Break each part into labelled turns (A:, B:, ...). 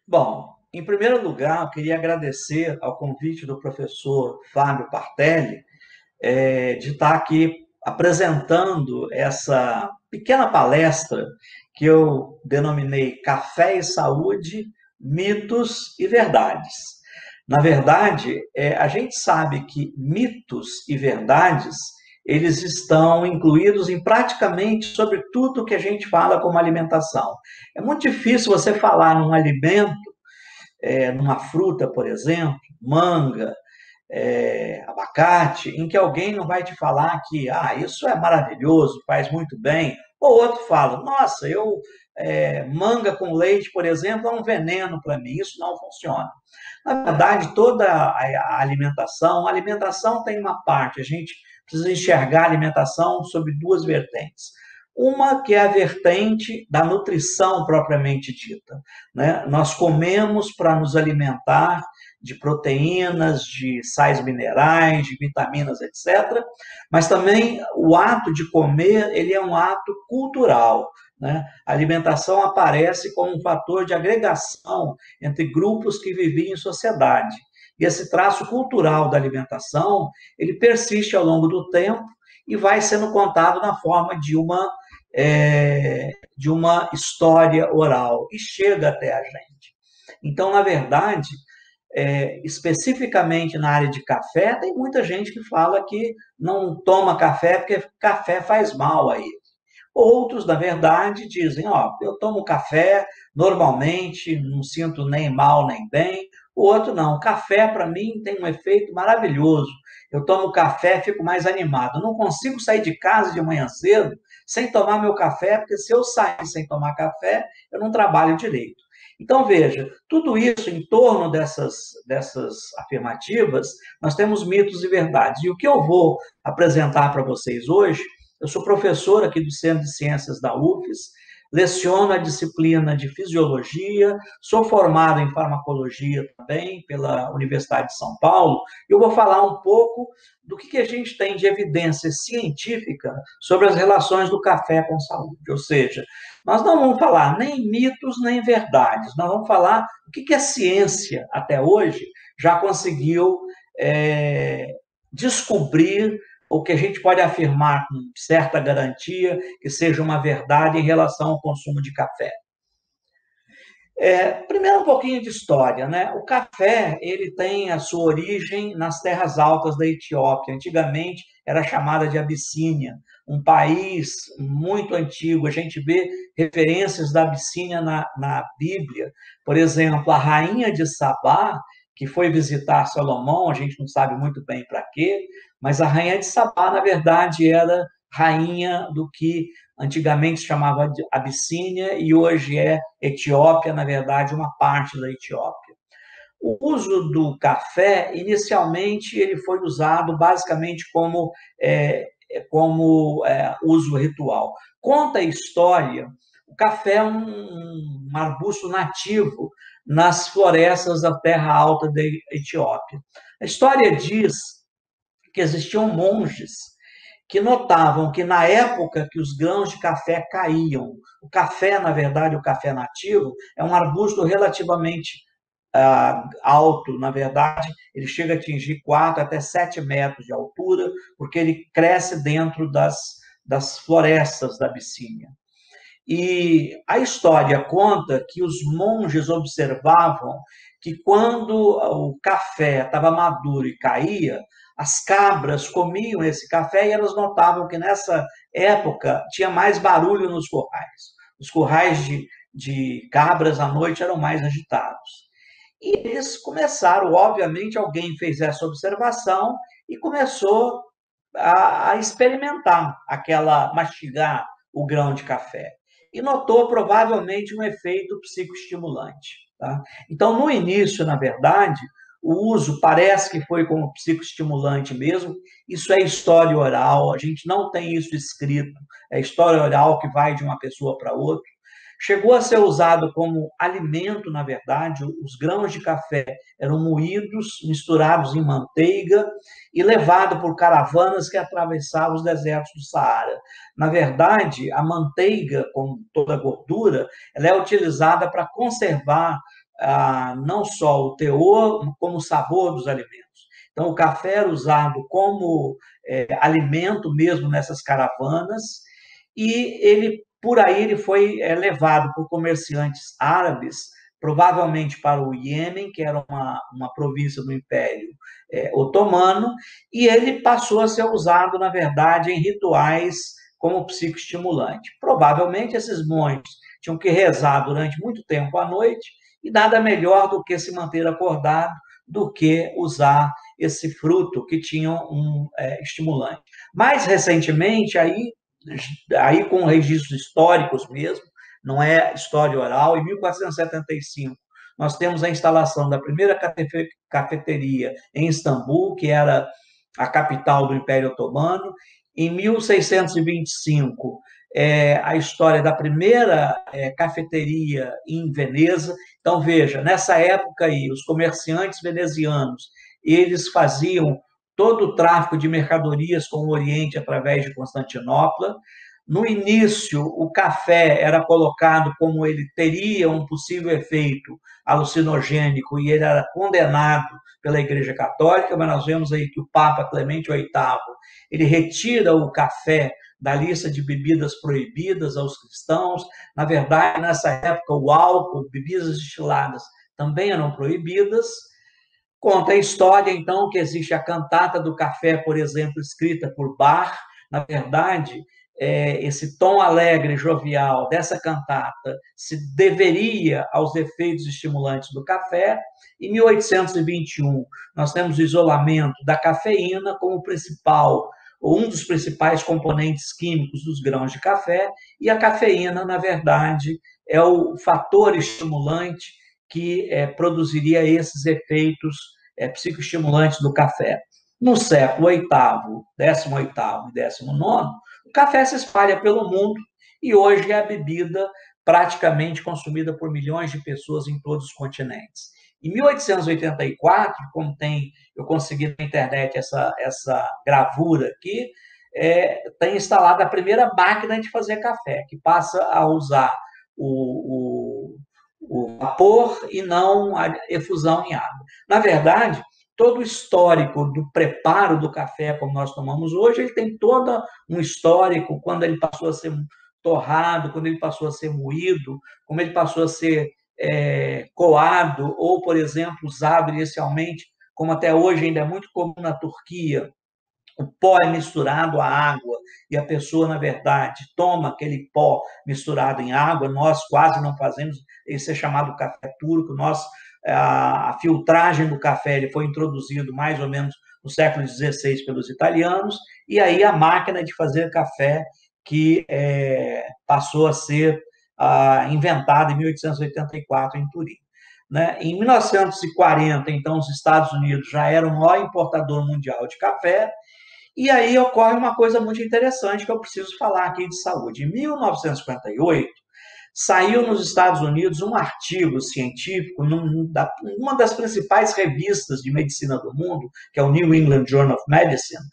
A: Bom, em primeiro lugar, eu queria agradecer ao convite do professor Fábio Partelli, de estar aqui apresentando essa pequena palestra que eu denominei Café e Saúde, Mitos e Verdades. Na verdade, a gente sabe que mitos e verdades, eles estão incluídos em praticamente sobre tudo que a gente fala como alimentação. É muito difícil você falar num alimento, numa fruta, por exemplo, manga, abacate, em que alguém não vai te falar que isso é maravilhoso, faz muito bem, ou outro fala, nossa, manga com leite, por exemplo, é um veneno para mim, isso não funciona. Na verdade, toda a alimentação tem uma parte, a gente precisa enxergar a alimentação sob duas vertentes. Uma que é a vertente da nutrição propriamente dita, né? Nós comemos para nos alimentar de proteínas, de sais minerais, de vitaminas, etc. Mas também o ato de comer, ele é um ato cultural, né? A alimentação aparece como um fator de agregação entre grupos que viviam em sociedade. E esse traço cultural da alimentação, ele persiste ao longo do tempo e vai sendo contado na forma de uma história oral e chega até a gente. Então, na verdade, especificamente na área de café, tem muita gente que fala que não toma café porque café faz mal a ele. Outros, na verdade, dizem, eu tomo café normalmente, não sinto nem mal nem bem. O outro não, café para mim tem um efeito maravilhoso. Eu tomo café, fico mais animado. Não consigo sair de casa de manhã cedo sem tomar meu café, porque se eu sair sem tomar café, eu não trabalho direito. Então, veja, tudo isso em torno dessas afirmativas, nós temos mitos e verdades. E o que eu vou apresentar para vocês hoje, eu sou professor aqui do Centro de Ciências da UFES, leciono a disciplina de Fisiologia, sou formado em Farmacologia também pela Universidade de São Paulo, e eu vou falar um pouco do que a gente tem de evidência científica sobre as relações do café com saúde. Ou seja, nós não vamos falar nem mitos, nem verdades, nós vamos falar o que a ciência, até hoje, já conseguiu descobrir, ou que a gente pode afirmar com certa garantia que seja uma verdade em relação ao consumo de café. Primeiro, um pouquinho de história, né? O café, ele tem a sua origem nas terras altas da Etiópia. Antigamente era chamada de Abissínia, um país muito antigo. A gente vê referências da Abissínia na Bíblia. Por exemplo, a rainha de Sabá, que foi visitar Salomão, a gente não sabe muito bem para quê, mas a rainha de Sabá, na verdade, era rainha do que antigamente se chamava de Abissínia e hoje é Etiópia, na verdade, uma parte da Etiópia. O uso do café, inicialmente, ele foi usado basicamente como uso ritual. Conta a história, o café é um arbusto nativo nas florestas da terra alta da Etiópia. A história diz que existiam monges que notavam que na época que os grãos de café caíam, o café, na verdade, o café nativo, é um arbusto relativamente alto, na verdade, ele chega a atingir 4 até 7 metros de altura, porque ele cresce dentro das florestas da Abissínia. E a história conta que os monges observavam que quando o café estava maduro e caía, as cabras comiam esse café e elas notavam que nessa época tinha mais barulho nos currais. Os currais de cabras à noite eram mais agitados. E eles começaram, obviamente, alguém fez essa observação e começou a experimentar mastigar o grão de café. E notou provavelmente um efeito psicoestimulante. Tá? Então, no início, na verdade, o uso parece que foi como psicoestimulante mesmo. Isso é história oral, a gente não tem isso escrito, é história oral que vai de uma pessoa para outra. Chegou a ser usado como alimento, na verdade, os grãos de café eram moídos, misturados em manteiga e levados por caravanas que atravessavam os desertos do Saara. Na verdade, a manteiga, com toda a gordura, ela é utilizada para conservar não só o teor, como o sabor dos alimentos. Então, o café era usado como alimento mesmo nessas caravanas, e por aí ele foi levado por comerciantes árabes, provavelmente para o Iêmen, que era uma província do Império Otomano, e ele passou a ser usado, na verdade, em rituais como psicoestimulante. Provavelmente esses monges tinham que rezar durante muito tempo à noite, e nada melhor do que se manter acordado do que usar esse fruto que tinha um estimulante. Mais recentemente, aí com registros históricos mesmo, não é história oral, em 1475, nós temos a instalação da primeira cafeteria em Istambul, que era a capital do Império Otomano. Em 1625, a história da primeira cafeteria em Veneza. Então, veja, nessa época aí, os comerciantes venezianos, eles faziam todo o tráfico de mercadorias com o Oriente através de Constantinopla. No início, o café era colocado como ele teria um possível efeito alucinogênico e ele era condenado pela Igreja Católica, mas nós vemos aí que o Papa Clemente VIII, ele retira o café da lista de bebidas proibidas aos cristãos. Na verdade, nessa época, o álcool, bebidas destiladas também eram proibidas. Conta a história, então, que existe a cantata do café, por exemplo, escrita por Bach. Na verdade, esse tom alegre e jovial dessa cantata se deveria aos efeitos estimulantes do café. Em 1821, nós temos o isolamento da cafeína como principal, ou um dos principais componentes químicos dos grãos de café, e a cafeína, na verdade, é o fator estimulante que produziria esses efeitos psicoestimulantes do café. No século VIII, XVIII e XIX, o café se espalha pelo mundo e hoje é a bebida praticamente consumida por milhões de pessoas em todos os continentes. Em 1884, como eu consegui na internet essa gravura aqui, tem instalada a primeira máquina de fazer café, que passa a usar o vapor e não a efusão em água. Na verdade, todo o histórico do preparo do café, como nós tomamos hoje, ele tem todo um histórico, quando ele passou a ser torrado, quando ele passou a ser moído, como ele passou a ser coado, ou, por exemplo, usado inicialmente, como até hoje ainda é muito comum na Turquia, o pó é misturado à água e a pessoa, na verdade, toma aquele pó misturado em água. Nós quase não fazemos, esse é chamado café turco. A filtragem do café ele foi introduzido mais ou menos no século XVI pelos italianos, e aí a máquina de fazer café que passou a ser inventada em 1884 em Turim. Né? Em 1940, então, os Estados Unidos já eram o maior importador mundial de café. E aí ocorre uma coisa muito interessante que eu preciso falar aqui de saúde. Em 1958, saiu nos Estados Unidos um artigo científico numa das principais revistas de medicina do mundo, que é o New England Journal of Medicine,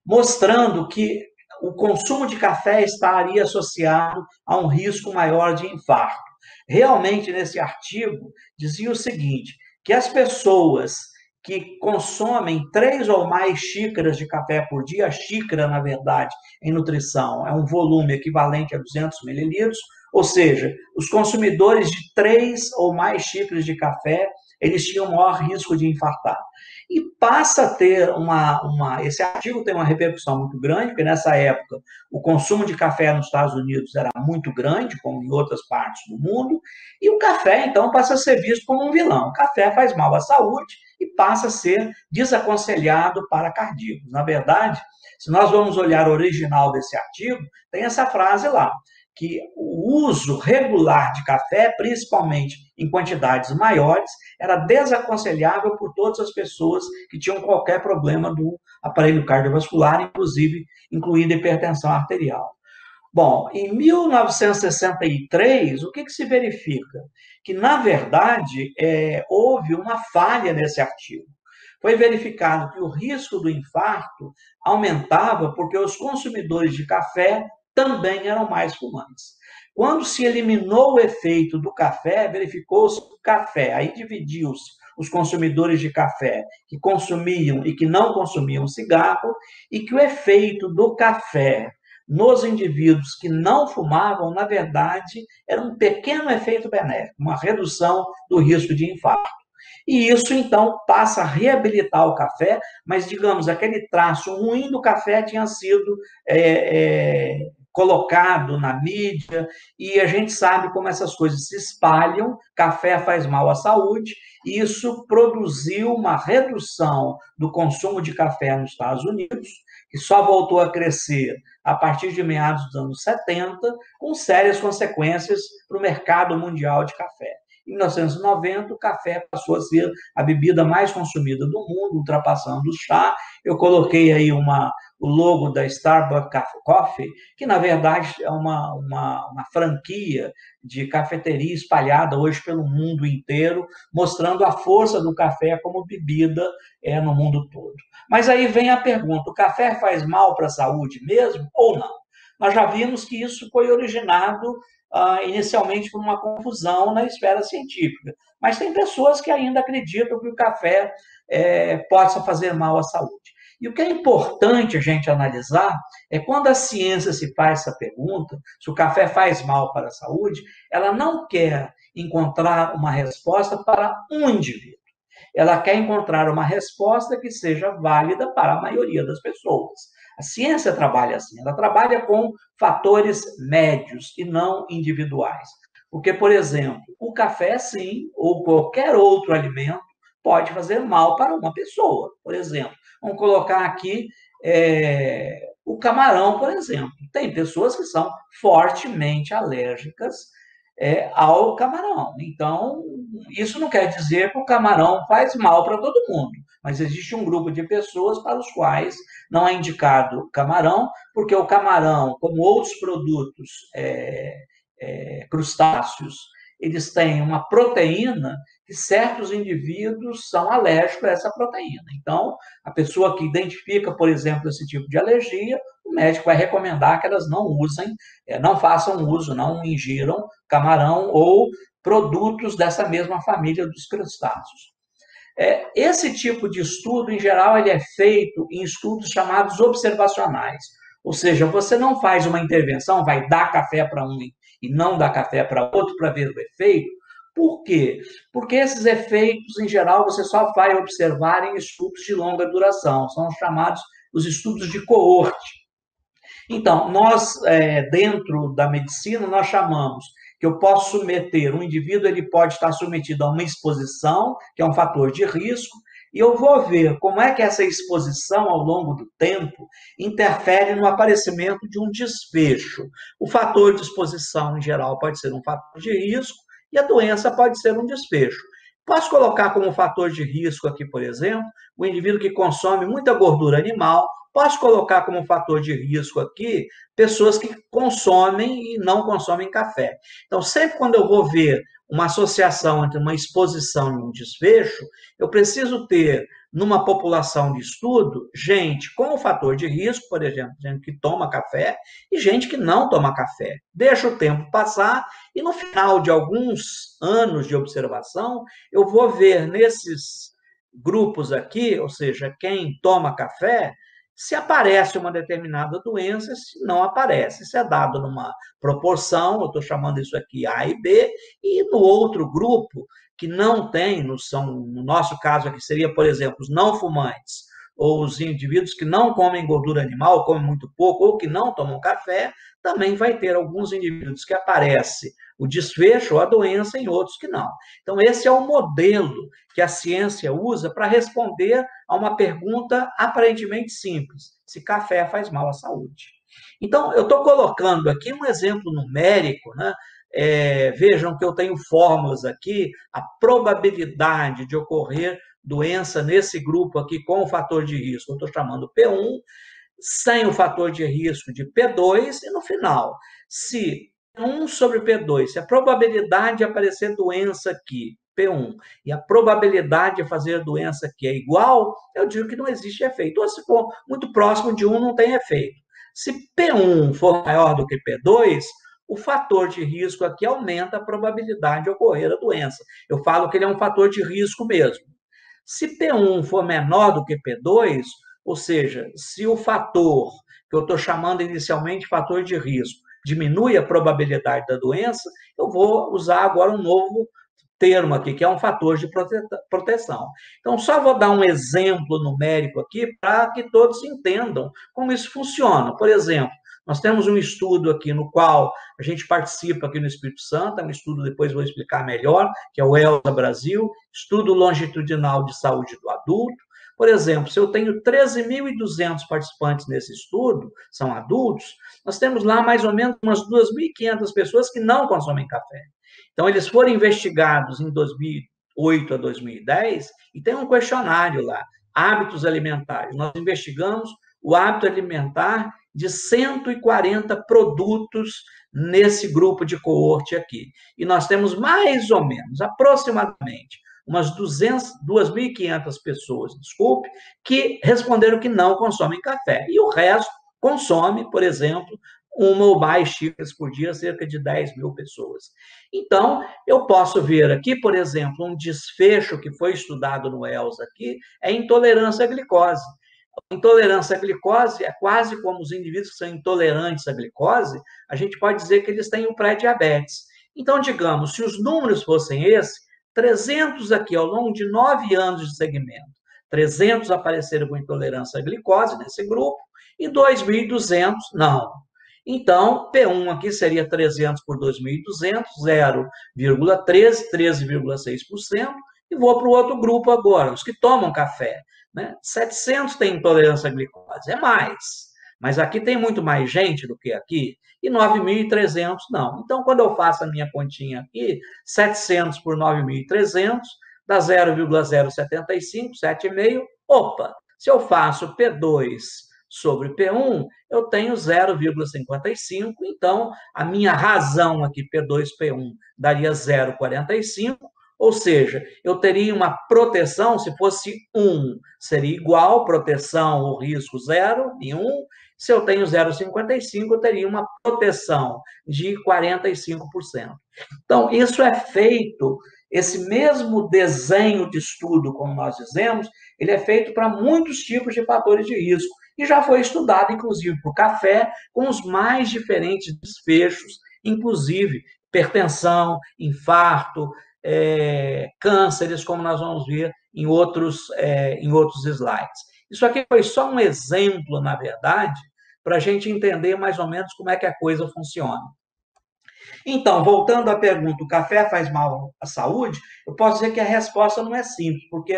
A: mostrando que o consumo de café estaria associado a um risco maior de infarto. Realmente, nesse artigo, dizia o seguinte, que as pessoas que consomem 3 ou mais xícaras de café por dia, a xícara, na verdade, em nutrição, é um volume equivalente a 200 mililitros, ou seja, os consumidores de 3 ou mais xícaras de café, eles tinham maior risco de infartar. E passa a ter esse artigo tem uma repercussão muito grande, porque nessa época o consumo de café nos Estados Unidos era muito grande, como em outras partes do mundo, e o café, então, passa a ser visto como um vilão. O café faz mal à saúde e passa a ser desaconselhado para cardíacos. Na verdade, se nós vamos olhar o original desse artigo, tem essa frase lá, que o uso regular de café, principalmente em quantidades maiores, era desaconselhável por todas as pessoas que tinham qualquer problema do aparelho cardiovascular, incluindo hipertensão arterial. Bom, em 1963, o que se verifica? Que, na verdade, houve uma falha nesse artigo. Foi verificado que o risco do infarto aumentava porque os consumidores de café também eram mais fumantes. Quando se eliminou o efeito do café, verificou-se que o café, aí dividiu-se os consumidores de café que consumiam e que não consumiam cigarro, e que o efeito do café nos indivíduos que não fumavam, na verdade, era um pequeno efeito benéfico, uma redução do risco de infarto. E isso, então, passa a reabilitar o café, mas, digamos, aquele traço ruim do café tinha sido colocado na mídia, e a gente sabe como essas coisas se espalham, café faz mal à saúde, e isso produziu uma redução do consumo de café nos Estados Unidos, que só voltou a crescer a partir de meados dos anos 70, com sérias consequências para o mercado mundial de café. Em 1990, o café passou a ser a bebida mais consumida do mundo, ultrapassando o chá. Eu coloquei aí o logo da Starbucks Coffee, que, na verdade, é uma franquia de cafeteria espalhada hoje pelo mundo inteiro, mostrando a força do café como bebida no mundo todo. Mas aí vem a pergunta, o café faz mal para a saúde mesmo ou não? Nós já vimos que isso foi originado inicialmente por uma confusão na esfera científica. Mas tem pessoas que ainda acreditam que o café possa fazer mal à saúde. E o que é importante a gente analisar é quando a ciência se faz essa pergunta, se o café faz mal para a saúde, ela não quer encontrar uma resposta para um indivíduo. Ela quer encontrar uma resposta que seja válida para a maioria das pessoas. A ciência trabalha assim, ela trabalha com fatores médios e não individuais. Porque, por exemplo, o café, sim, ou qualquer outro alimento, pode fazer mal para uma pessoa. Por exemplo, vamos colocar aqui o camarão, por exemplo. Tem pessoas que são fortemente alérgicas ao camarão. Então, isso não quer dizer que o camarão faz mal para todo mundo, mas existe um grupo de pessoas para os quais não é indicado camarão, porque o camarão, como outros produtos crustáceos, eles têm uma proteína que certos indivíduos são alérgicos a essa proteína. Então, a pessoa que identifica, por exemplo, esse tipo de alergia, o médico vai recomendar que elas não usem, não façam uso, não ingiram camarão ou produtos dessa mesma família dos crustáceos. Esse tipo de estudo, em geral, ele é feito em estudos chamados observacionais. Ou seja, você não faz uma intervenção, vai dar café para um e não dar café para outro para ver o efeito. Por quê? Porque esses efeitos, em geral, você só vai observar em estudos de longa duração. São chamados os estudos de coorte. Então, nós, dentro da medicina, nós chamamos que eu posso submeter, um indivíduo ele pode estar submetido a uma exposição, que é um fator de risco, e eu vou ver como é que essa exposição, ao longo do tempo, interfere no aparecimento de um desfecho. O fator de exposição, em geral, pode ser um fator de risco, e a doença pode ser um desfecho. Posso colocar como fator de risco aqui, por exemplo, o indivíduo que consome muita gordura animal. Posso colocar como fator de risco aqui pessoas que consomem e não consomem café. Então, sempre quando eu vou ver uma associação entre uma exposição e um desfecho, eu preciso ter, numa população de estudo, gente com o fator de risco, por exemplo, gente que toma café e gente que não toma café. Deixa o tempo passar e, no final de alguns anos de observação, eu vou ver nesses grupos aqui, ou seja, quem toma café, se aparece uma determinada doença, se não aparece. Isso é dado numa proporção, eu estou chamando isso aqui A e B, e no outro grupo, que não tem, no nosso caso aqui seria, por exemplo, os não fumantes, ou os indivíduos que não comem gordura animal, comem muito pouco, ou que não tomam café, também vai ter alguns indivíduos que aparece o desfecho ou a doença em outros que não. Então, esse é o modelo que a ciência usa para responder a uma pergunta aparentemente simples: se café faz mal à saúde. Então, eu estou colocando aqui um exemplo numérico, né? Vejam que eu tenho fórmulas aqui, a probabilidade de ocorrer doença nesse grupo aqui com o fator de risco, eu estou chamando P1, sem o fator de risco de P2, e no final, se 1 sobre P2, se a probabilidade de aparecer doença aqui, P1, e a probabilidade de fazer doença aqui é igual, eu digo que não existe efeito. Ou se for muito próximo de 1, não tem efeito. Se P1 for maior do que P2, o fator de risco aqui aumenta a probabilidade de ocorrer a doença. Eu falo que ele é um fator de risco mesmo. Se P1 for menor do que P2, ou seja, se o fator que eu estou chamando inicialmente de fator de risco diminui a probabilidade da doença, eu vou usar agora um novo termo aqui, que é um fator de proteção. Então, só vou dar um exemplo numérico aqui para que todos entendam como isso funciona. Por exemplo, nós temos um estudo aqui no qual a gente participa aqui no Espírito Santo, é um estudo, depois vou explicar melhor, que é o ELSA Brasil, Estudo Longitudinal de Saúde do Adulto. Por exemplo, se eu tenho 13.200 participantes nesse estudo, são adultos, nós temos lá mais ou menos umas 2.500 pessoas que não consomem café. Então, eles foram investigados em 2008 a 2010 e tem um questionário lá, hábitos alimentares. Nós investigamos o hábito alimentar de 140 produtos nesse grupo de coorte aqui. E nós temos mais ou menos, aproximadamente, umas 2.500 pessoas, desculpe, que responderam que não consomem café. E o resto consome, por exemplo, uma ou mais xícaras por dia, cerca de 10.000 pessoas. Então, eu posso ver aqui, por exemplo, um desfecho que foi estudado no ELSA aqui, é intolerância à glicose. Intolerância à glicose é quase como os indivíduos que são intolerantes à glicose, a gente pode dizer que eles têm o pré-diabetes. Então, digamos, se os números fossem esses, 300 aqui ao longo de 9 anos de segmento, 300 apareceram com intolerância à glicose nesse grupo, e 2.200 não. Então, P1 aqui seria 300 por 2.200, 0,13, 13,6%, e vou para o outro grupo agora, os que tomam café. 700 tem intolerância à glicose, é mais. Mas aqui tem muito mais gente do que aqui, e 9.300 não. Então, quando eu faço a minha continha aqui, 700 por 9.300 dá 0,075, 7,5. Opa, se eu faço P2 sobre P1, eu tenho 0,55, então a minha razão aqui, P2, P1, daria 0,45, ou seja, eu teria uma proteção, se fosse 1, seria igual, proteção ou risco 0 em 1. Se eu tenho 0,55, eu teria uma proteção de 45%. Então, isso é feito, esse mesmo desenho de estudo, como nós dizemos, ele é feito para muitos tipos de fatores de risco. E já foi estudado, inclusive, para o café, com os mais diferentes desfechos, inclusive hipertensão, infarto, cânceres, como nós vamos ver em outros slides. Isso aqui foi só um exemplo, na verdade, para a gente entender mais ou menos como é que a coisa funciona. Então, voltando à pergunta, o café faz mal à saúde? Eu posso dizer que a resposta não é simples, porque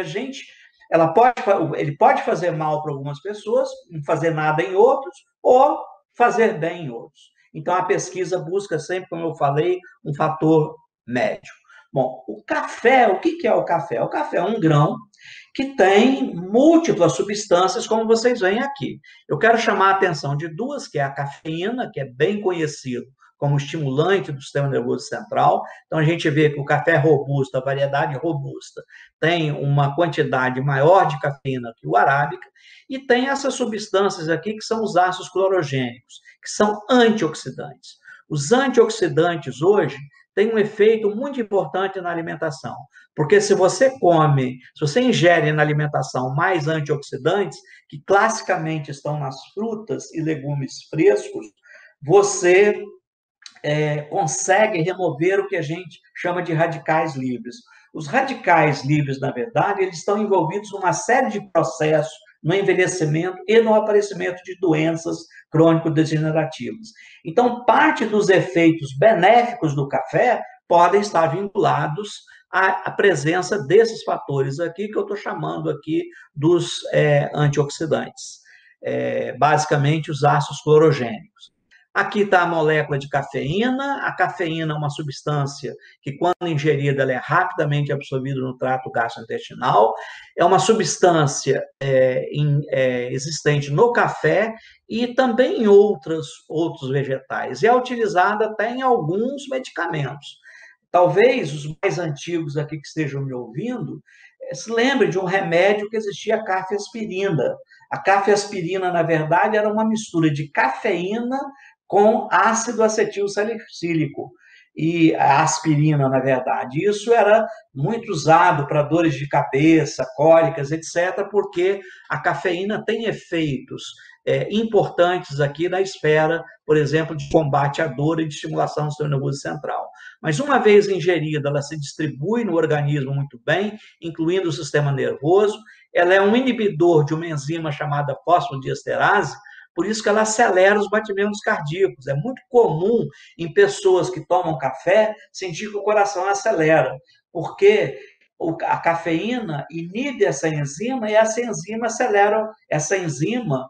A: ele pode fazer mal para algumas pessoas, não fazer nada em outros, ou fazer bem em outros. Então, a pesquisa busca sempre, como eu falei, um fator médio. Bom, o café, o que é o café? O café é um grão que tem múltiplas substâncias, como vocês veem aqui. Eu quero chamar a atenção de duas, que é a cafeína, que é bem conhecido como estimulante do sistema nervoso central. Então, a gente vê que o café robusto, a variedade robusta, tem uma quantidade maior de cafeína que o arábica, e tem essas substâncias aqui que são os ácidos clorogênicos, que são antioxidantes. Os antioxidantes hoje têm um efeito muito importante na alimentação, porque se você ingere na alimentação mais antioxidantes, que classicamente estão nas frutas e legumes frescos, você consegue remover o que a gente chama de radicais livres. Os radicais livres, na verdade, eles estão envolvidos numa série de processos no envelhecimento e no aparecimento de doenças crônico-degenerativas. Então, parte dos efeitos benéficos do café podem estar vinculados à presença desses fatores aqui, que eu estou chamando aqui dos antioxidantes, basicamente os ácidos clorogênicos. Aqui está a molécula de cafeína. A cafeína é uma substância que, quando ingerida, ela é rapidamente absorvida no trato gastrointestinal. É uma substância existente no café e também em outros vegetais. E é utilizada até em alguns medicamentos. Talvez os mais antigos aqui que estejam me ouvindo se lembrem de um remédio que existia, a cafeaspirina. A cafeaspirina, na verdade, era uma mistura de cafeína com ácido acetil salicílico. E a aspirina, na verdade. Isso era muito usado para dores de cabeça, cólicas, etc., porque a cafeína tem efeitos importantes aqui na esfera, por exemplo, de combate à dor e de estimulação do sistema nervoso central. Mas uma vez ingerida, ela se distribui no organismo muito bem, incluindo o sistema nervoso. Ela é um inibidor de uma enzima chamada fosfodiesterase, por isso que ela acelera os batimentos cardíacos. É muito comum em pessoas que tomam café sentir que o coração acelera, porque a cafeína inibe essa enzima e essa enzima acelera, essa enzima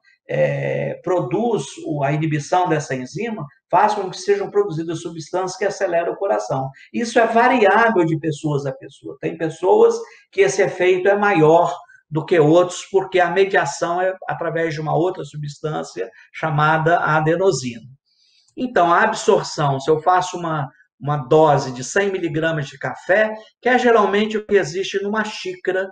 A: produz a inibição dessa enzima, faz com que sejam produzidas substâncias que aceleram o coração. Isso é variável de pessoas a pessoa. Tem pessoas que esse efeito é maior do que outros, porque a mediação é através de uma outra substância chamada adenosina. Então, a absorção, se eu faço uma dose de 100 miligramas de café, que é geralmente o que existe numa xícara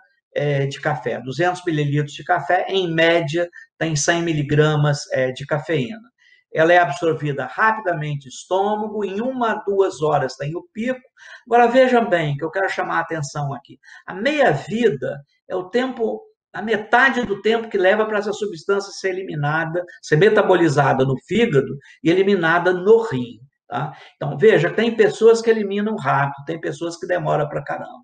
A: de café, 200 mililitros de café, em média, tem 100 miligramas de cafeína. Ela é absorvida rapidamente no estômago, em 1 a 2 horas tem o pico. Agora, vejam bem, que eu quero chamar a atenção aqui. A meia-vida é o tempo, a metade do tempo que leva para essa substância ser eliminada, ser metabolizada no fígado e eliminada no rim. Tá? Então, veja, tem pessoas que eliminam rápido, tem pessoas que demoram para caramba.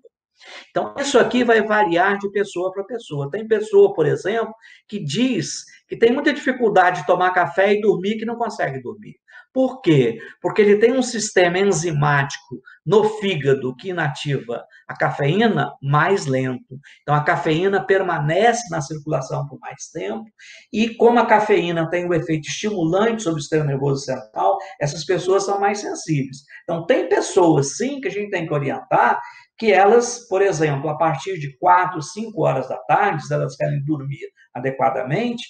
A: Então, isso aqui vai variar de pessoa para pessoa. Tem pessoa, por exemplo, que diz que tem muita dificuldade de tomar café e dormir, que não consegue dormir. Por quê? Porque ele tem um sistema enzimático no fígado que inativa a cafeína mais lento. Então, a cafeína permanece na circulação por mais tempo e, como a cafeína tem um efeito estimulante sobre o sistema nervoso central, essas pessoas são mais sensíveis. Então, tem pessoas, sim, que a gente tem que orientar, que elas, por exemplo, a partir de 4, 5 horas da tarde, se elas querem dormir adequadamente,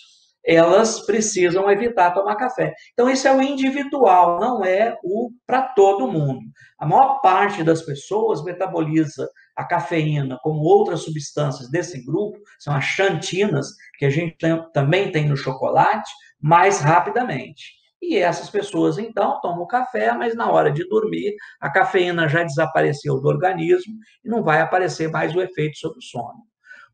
A: elas precisam evitar tomar café. Então, isso é o individual, não é o para todo mundo. A maior parte das pessoas metaboliza a cafeína como outras substâncias desse grupo, são as xantinas, que a gente também tem no chocolate, mais rapidamente. E essas pessoas, então, tomam café, mas na hora de dormir, a cafeína já desapareceu do organismo e não vai aparecer mais o efeito sobre o sono.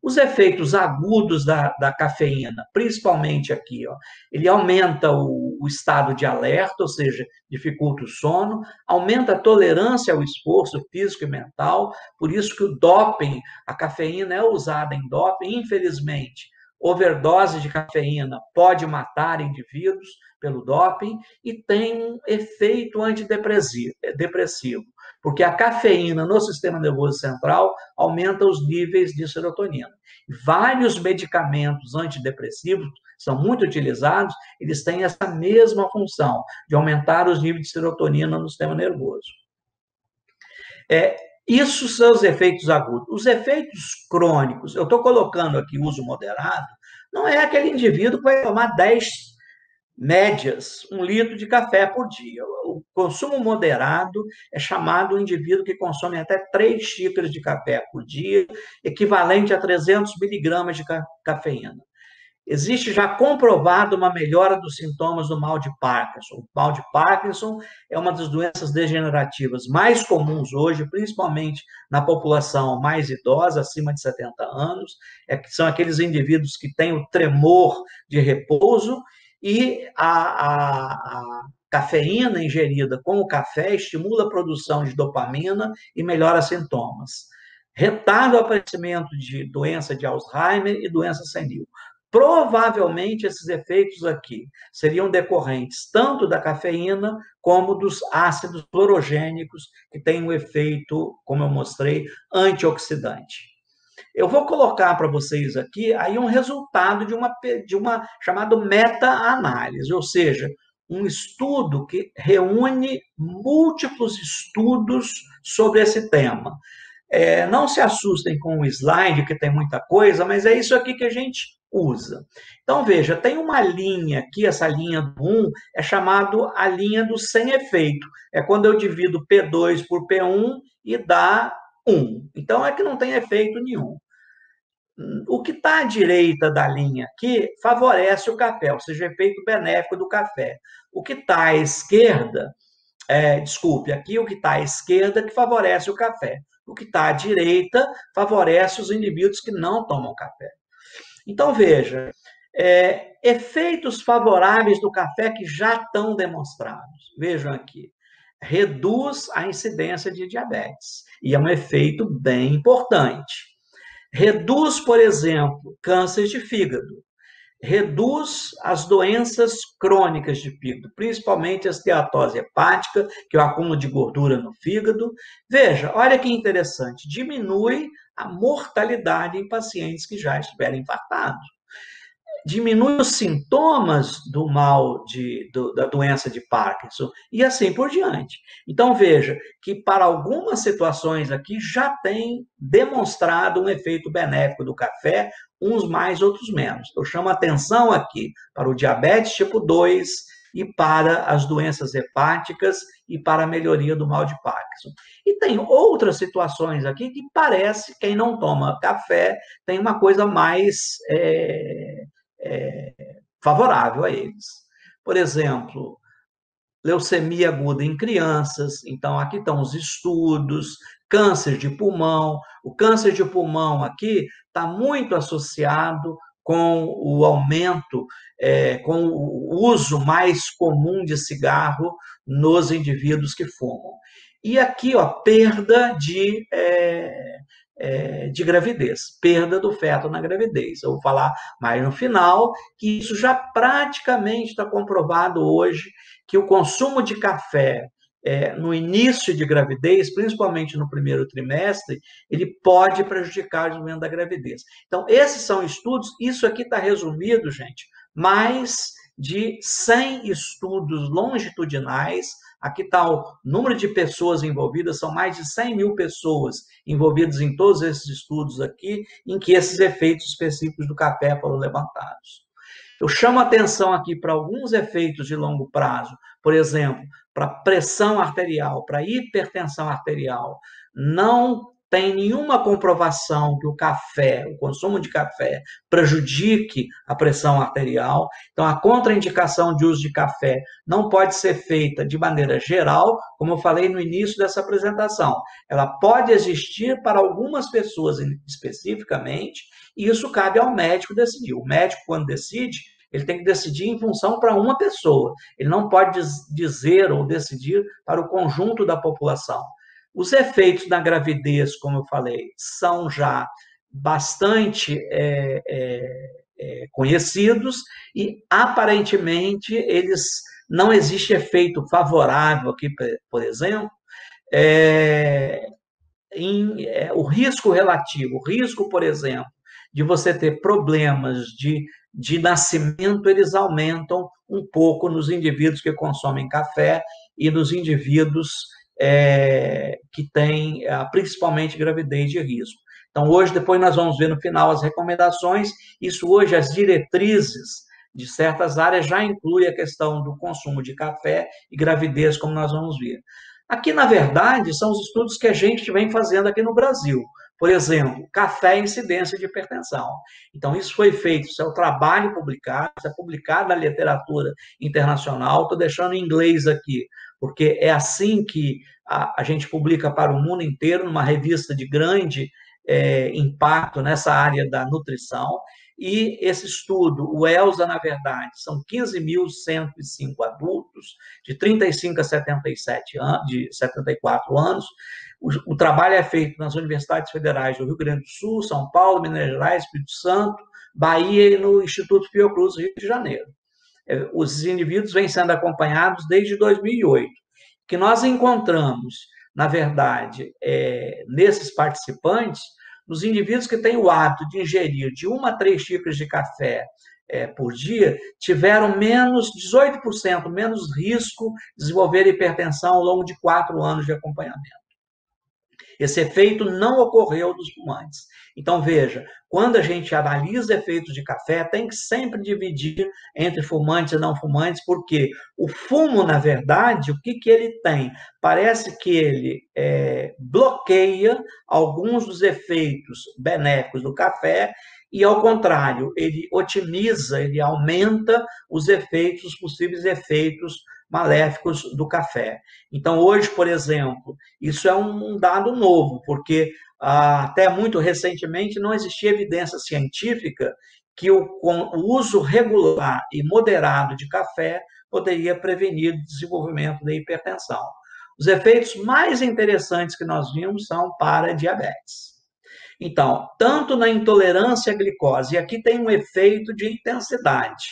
A: Os efeitos agudos da cafeína, principalmente aqui, ó, ele aumenta o estado de alerta, ou seja, dificulta o sono, aumenta a tolerância ao esforço físico e mental, por isso que o doping, a cafeína é usada em doping, infelizmente, overdose de cafeína pode matar indivíduos pelo doping e tem um efeito antidepressivo, porque a cafeína no sistema nervoso central aumenta os níveis de serotonina. Vários medicamentos antidepressivos são muito utilizados, eles têm essa mesma função, de aumentar os níveis de serotonina no sistema nervoso. Isso são os efeitos agudos. Os efeitos crônicos, eu estou colocando aqui uso moderado, não é aquele indivíduo que vai tomar 10 médias, 1 litro de café por dia. O consumo moderado é chamado o indivíduo que consome até 3 xícaras de café por dia, equivalente a 300 miligramas de cafeína. Existe já comprovado uma melhora dos sintomas do mal de Parkinson. O mal de Parkinson é uma das doenças degenerativas mais comuns hoje, principalmente na população mais idosa, acima de 70 anos, são aqueles indivíduos que têm o tremor de repouso, e a cafeína ingerida com o café estimula a produção de dopamina e melhora sintomas. Retarda o aparecimento de doença de Alzheimer e doença senil. Provavelmente esses efeitos aqui seriam decorrentes tanto da cafeína como dos ácidos clorogênicos, que têm um efeito, como eu mostrei, antioxidante. Eu vou colocar para vocês aqui aí um resultado de uma chamada meta-análise, ou seja, um estudo que reúne múltiplos estudos sobre esse tema. Não se assustem com o slide, que tem muita coisa, mas é isso aqui que a gente usa. Então, veja, tem uma linha aqui, essa linha do 1, é chamado a linha do sem efeito. É quando eu divido P2 por P1 e dá 1. Então, é que não tem efeito nenhum. O que está à direita da linha aqui favorece o café, ou seja, o efeito benéfico do café. O que está à esquerda, desculpe, aqui o que está à esquerda que favorece o café. O que está à direita favorece os indivíduos que não tomam café. Então, veja, efeitos favoráveis do café que já estão demonstrados. Vejam aqui. Reduz a incidência de diabetes. E é um efeito bem importante. Reduz, por exemplo, câncer de fígado. Reduz as doenças crônicas de fígado, principalmente a esteatose hepática, que é o acúmulo de gordura no fígado. Veja, olha que interessante, diminui a mortalidade em pacientes que já estiveram infartados. Diminui os sintomas do mal da doença de Parkinson e assim por diante. Então, veja que para algumas situações aqui já tem demonstrado um efeito benéfico do café, uns mais, outros menos. Eu chamo a atenção aqui para o diabetes tipo 2 e para as doenças hepáticas e para a melhoria do mal de Parkinson. E tem outras situações aqui que parece, quem não toma café, tem uma coisa mais favorável a eles. Por exemplo, leucemia aguda em crianças, então aqui estão os estudos, câncer de pulmão. O câncer de pulmão aqui está muito associado com o aumento, com o uso mais comum de cigarro nos indivíduos que fumam. E aqui, perda de gravidez, perda do feto na gravidez. Eu vou falar mais no final, que isso já praticamente está comprovado hoje, que o consumo de café no início de gravidez, principalmente no primeiro trimestre, ele pode prejudicar o desenvolvimento da gravidez. Então, esses são estudos, isso aqui está resumido, gente, mais de 100 estudos longitudinais. Aqui está o número de pessoas envolvidas, são mais de 100 mil pessoas envolvidas em todos esses estudos aqui, em que esses efeitos específicos do café foram levantados. Eu chamo a atenção aqui para alguns efeitos de longo prazo, por exemplo, para pressão arterial, para hipertensão arterial. Não tem nenhuma comprovação que o café, o consumo de café, prejudique a pressão arterial. Então, a contraindicação de uso de café não pode ser feita de maneira geral, como eu falei no início dessa apresentação. Ela pode existir para algumas pessoas especificamente, e isso cabe ao médico decidir. O médico, quando decide, ele tem que decidir em função para uma pessoa. Ele não pode dizer ou decidir para o conjunto da população. Os efeitos na gravidez, como eu falei, são já bastante conhecidos e, aparentemente, não existe efeito favorável aqui, por exemplo, o risco relativo. O risco, por exemplo, de você ter problemas de nascimento, eles aumentam um pouco nos indivíduos que consomem café e nos indivíduos que têm, principalmente, gravidez de risco. Então, hoje, depois nós vamos ver no final as recomendações. Isso hoje, as diretrizes de certas áreas já inclui a questão do consumo de café e gravidez, como nós vamos ver. Aqui, na verdade, são os estudos que a gente vem fazendo aqui no Brasil. Por exemplo, café e incidência de hipertensão. Então, isso foi feito, isso é o trabalho publicado, isso é publicado na literatura internacional. Estou deixando em inglês aqui, porque é assim que a gente publica para o mundo inteiro, numa revista de grande impacto nessa área da nutrição. E esse estudo, o ELSA, na verdade, são 15.105 adultos de 35 a 77 anos, de 74 anos. O trabalho é feito nas universidades federais do Rio Grande do Sul, São Paulo, Minas Gerais, Espírito Santo, Bahia e no Instituto Fiocruz, Rio de Janeiro. Os indivíduos vêm sendo acompanhados desde 2008. O que nós encontramos, na verdade, nesses participantes, nos indivíduos que têm o hábito de ingerir de 1 a 3 xícaras de café por dia, tiveram 18% menos risco de desenvolver hipertensão ao longo de 4 anos de acompanhamento. Esse efeito não ocorreu dos fumantes. Então, veja, quando a gente analisa efeitos de café, tem que sempre dividir entre fumantes e não fumantes, porque o fumo, na verdade, o que, que ele tem? Parece que ele bloqueia alguns dos efeitos benéficos do café e, ao contrário, ele otimiza, ele aumenta os efeitos, os possíveis efeitos maléficos do café. Então, hoje, por exemplo, isso é um dado novo, porque até muito recentemente não existia evidência científica que o uso regular e moderado de café poderia prevenir o desenvolvimento da hipertensão. Os efeitos mais interessantes que nós vimos são para diabetes. Então, tanto na intolerância à glicose, e aqui tem um efeito de intensidade,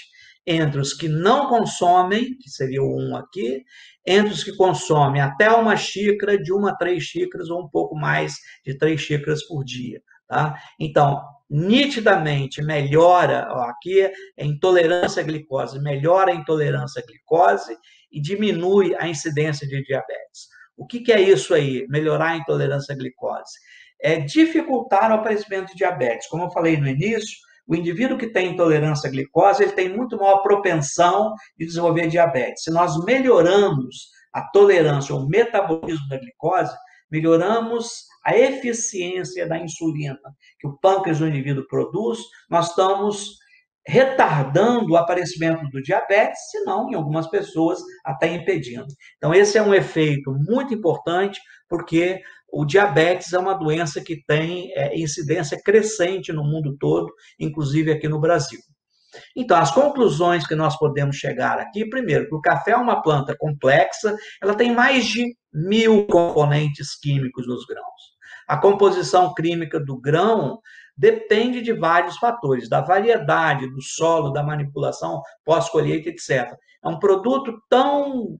A: entre os que não consomem, que seria o 1 aqui, entre os que consomem até uma xícara, de 1 a 3 xícaras, ou um pouco mais de 3 xícaras por dia. Tá? Então, nitidamente melhora, ó, aqui é intolerância à glicose, melhora a intolerância à glicose e diminui a incidência de diabetes. O que é isso aí, melhorar a intolerância à glicose? É dificultar o aparecimento de diabetes. Como eu falei no início, o indivíduo que tem intolerância à glicose, ele tem muito maior propensão de desenvolver diabetes. Se nós melhoramos a tolerância ou o metabolismo da glicose, melhoramos a eficiência da insulina que o pâncreas do indivíduo produz, nós estamos retardando o aparecimento do diabetes, se não, em algumas pessoas, até impedindo. Então, esse é um efeito muito importante, porque o diabetes é uma doença que tem incidência crescente no mundo todo, inclusive aqui no Brasil. Então, as conclusões que nós podemos chegar aqui, primeiro, que o café é uma planta complexa, ela tem mais de 1.000 componentes químicos nos grãos. A composição química do grão depende de vários fatores, da variedade, do solo, da manipulação pós-colheita, etc. É um produto tão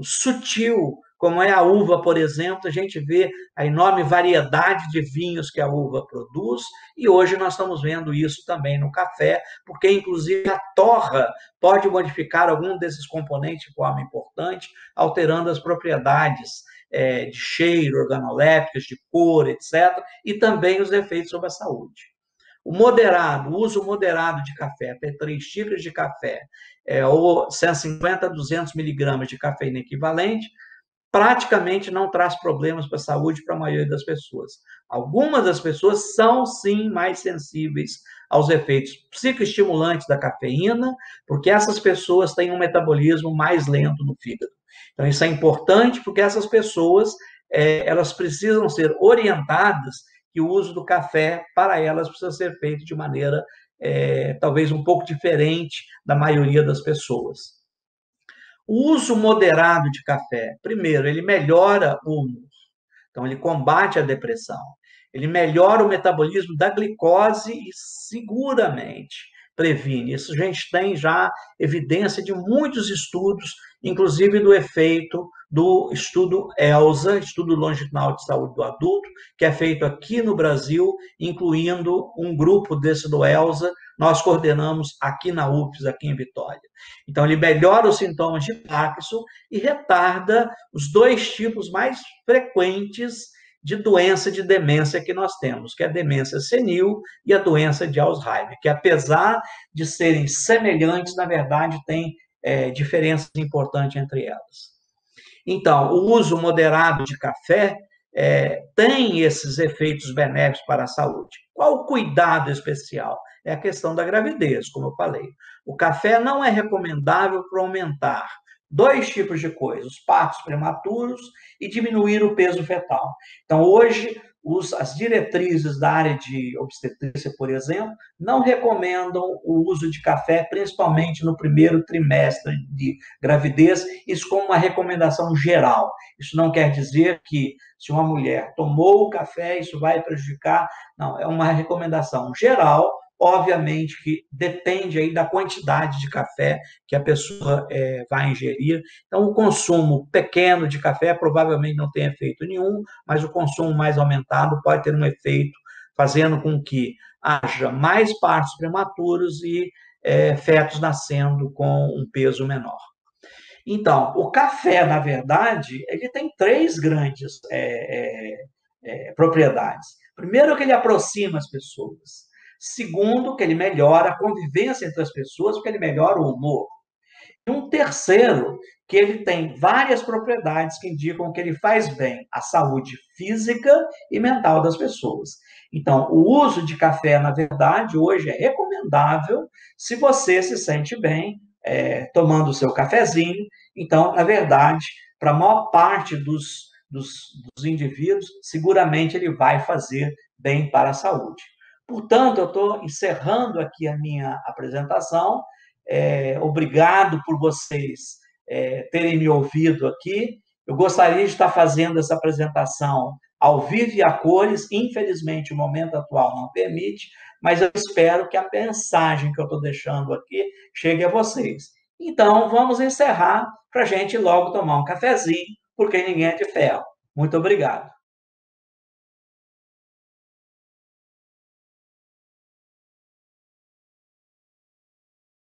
A: sutil como é a uva, por exemplo, a gente vê a enorme variedade de vinhos que a uva produz, e hoje nós estamos vendo isso também no café, porque inclusive a torra pode modificar algum desses componentes de forma importante, alterando as propriedades de cheiro, organolépticas, de cor, etc., e também os efeitos sobre a saúde. O uso moderado de café, até 3 xícaras de café, ou 150 a 200 miligramas de cafeína equivalente, praticamente não traz problemas para a saúde para a maioria das pessoas. Algumas das pessoas são, sim, mais sensíveis aos efeitos psicoestimulantes da cafeína, porque essas pessoas têm um metabolismo mais lento no fígado. Então, isso é importante, porque essas pessoas elas precisam ser orientadas que o uso do café, para elas, precisa ser feito de maneira talvez um pouco diferente da maioria das pessoas. O uso moderado de café, primeiro, ele melhora o humor, então ele combate a depressão, ele melhora o metabolismo da glicose e seguramente previne. Isso a gente tem já evidência de muitos estudos, inclusive do efeito do estudo ELSA, Estudo Longitudinal de Saúde do Adulto, que é feito aqui no Brasil, incluindo um grupo desse do ELSA, nós coordenamos aqui na UFES, aqui em Vitória. Então, ele melhora os sintomas de Parkinson e retarda os 2 tipos mais frequentes de doença de demência que nós temos, que é a demência senil e a doença de Alzheimer, que apesar de serem semelhantes, na verdade, tem diferenças importantes entre elas. Então, o uso moderado de café tem esses efeitos benéficos para a saúde. Qual o cuidado especial? É a questão da gravidez, como eu falei. O café não é recomendável para aumentar 2 tipos de coisas, os partos prematuros e diminuir o peso fetal. Então, hoje, as diretrizes da área de obstetrícia, por exemplo, não recomendam o uso de café, principalmente no primeiro trimestre de gravidez, isso como uma recomendação geral. Isso não quer dizer que se uma mulher tomou o café, isso vai prejudicar. Não, é uma recomendação geral, obviamente que depende aí da quantidade de café que a pessoa vai ingerir. Então, o consumo pequeno de café provavelmente não tem efeito nenhum, mas o consumo mais aumentado pode ter um efeito fazendo com que haja mais partos prematuros e fetos nascendo com um peso menor. Então, o café, na verdade, ele tem três grandes propriedades. Primeiro, que ele aproxima as pessoas. Segundo, que ele melhora a convivência entre as pessoas, porque ele melhora o humor. E um terceiro, que ele tem várias propriedades que indicam que ele faz bem à saúde física e mental das pessoas. Então, o uso de café, na verdade, hoje é recomendável se você se sente bem tomando o seu cafezinho. Então, na verdade, para a maior parte dos indivíduos, seguramente ele vai fazer bem para a saúde. Portanto, eu estou encerrando aqui a minha apresentação. Obrigado por vocês terem me ouvido aqui. Eu gostaria de estar fazendo essa apresentação ao vivo e a cores. Infelizmente, o momento atual não permite, mas eu espero que a mensagem que eu estou deixando aqui chegue a vocês. Então, vamos encerrar para a gente logo tomar um cafezinho, porque ninguém é de ferro. Muito obrigado.